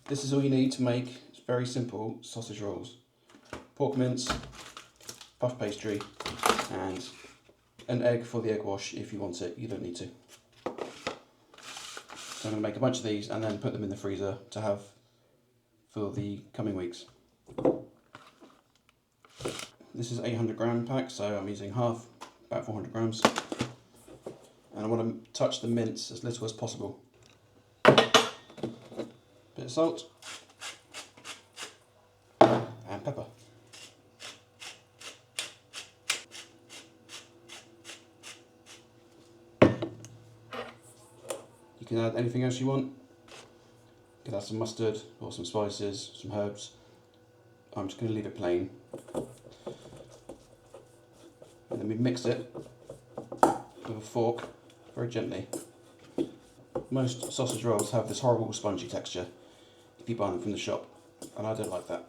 This is all you need to make very simple sausage rolls. Pork mince, puff pastry, and an egg for the egg wash if you want it. You don't need to. So I'm going to make a bunch of these and then put them in the freezer to have for the coming weeks. This is 800-gram pack, so I'm using half, about 400 grams. And I want to touch the mince as little as possible. Bit of salt and pepper. You can add anything else you want. You can add some mustard or some spices, some herbs. I'm just going to leave it plain. And then we mix it with a fork very gently. Most sausage rolls have this horrible spongy texture if you buy them from the shop, and I don't like that.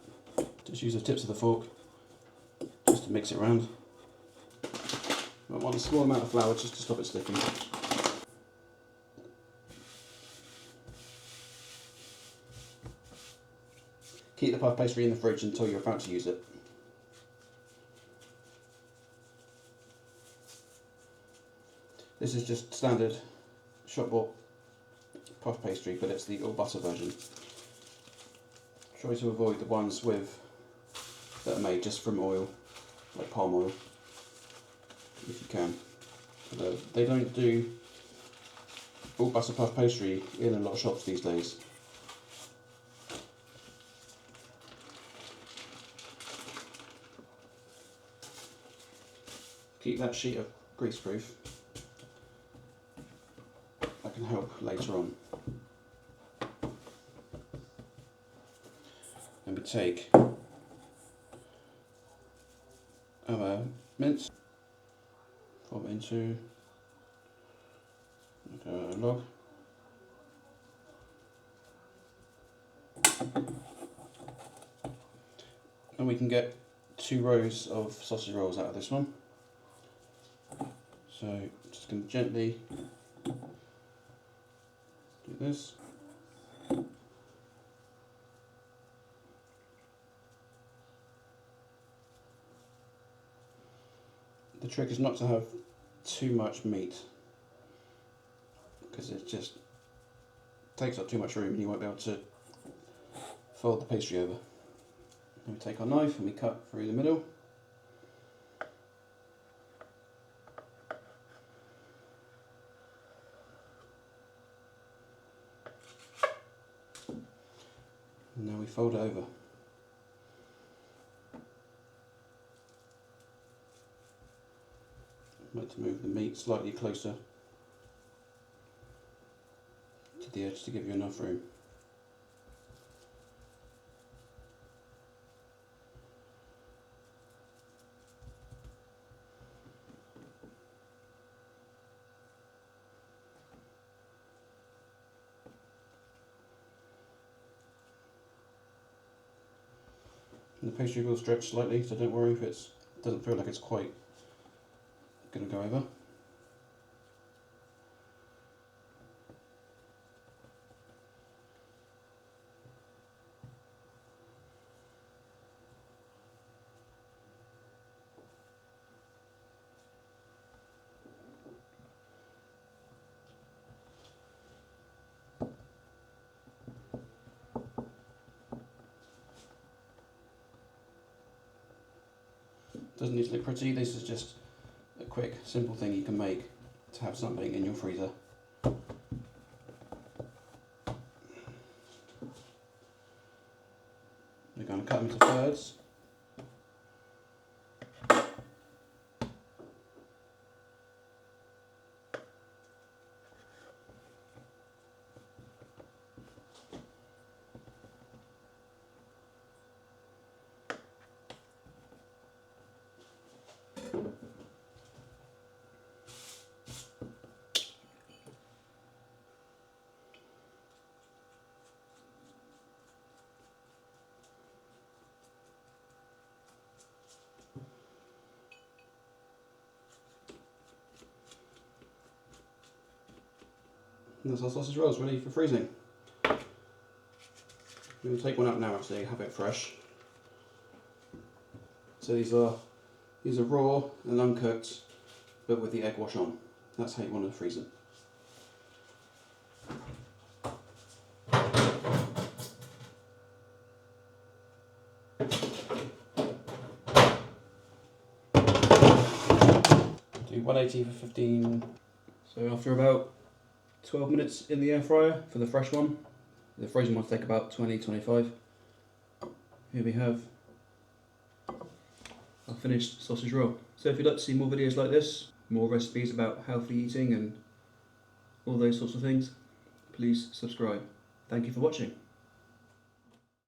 Just use the tips of the fork just to mix it around. I want a small amount of flour just to stop it sticking. Keep the puff pastry in the fridge until you're about to use it. This is just standard shop bought puff pastry, but it's the all butter version. Try to avoid the ones that are made just from oil, like palm oil, if you can. They don't do all butter puff pastry in a lot of shops these days. Keep that sheet of grease proof. That can help later on. And we take our mince, form it into a log. And we can get 2 rows of sausage rolls out of this one. So just going to gently do this. The trick is not to have too much meat, because it just takes up too much room and you won't be able to fold the pastry over. And we take our knife and we cut through the middle. And now we fold it over. I like to move the meat slightly closer to the edge to give you enough room. And the pastry will stretch slightly, so don't worry if it doesn't feel like it's quite going to go over. Doesn't need to look pretty, this is just a quick, simple thing you can make to have something in your freezer. We're going to cut them into thirds. And that's our sausage rolls ready for freezing. I'm going to take one out now actually, have it fresh. So these are raw and uncooked, but with the egg wash on. That's how you want to freeze them. Do 180 for 15. So after about 12 minutes in the air fryer for the fresh one, the frozen ones take about 20-25. Here we have our finished sausage roll. So if you'd like to see more videos like this, more recipes about healthy eating and all those sorts of things, please subscribe. Thank you for watching.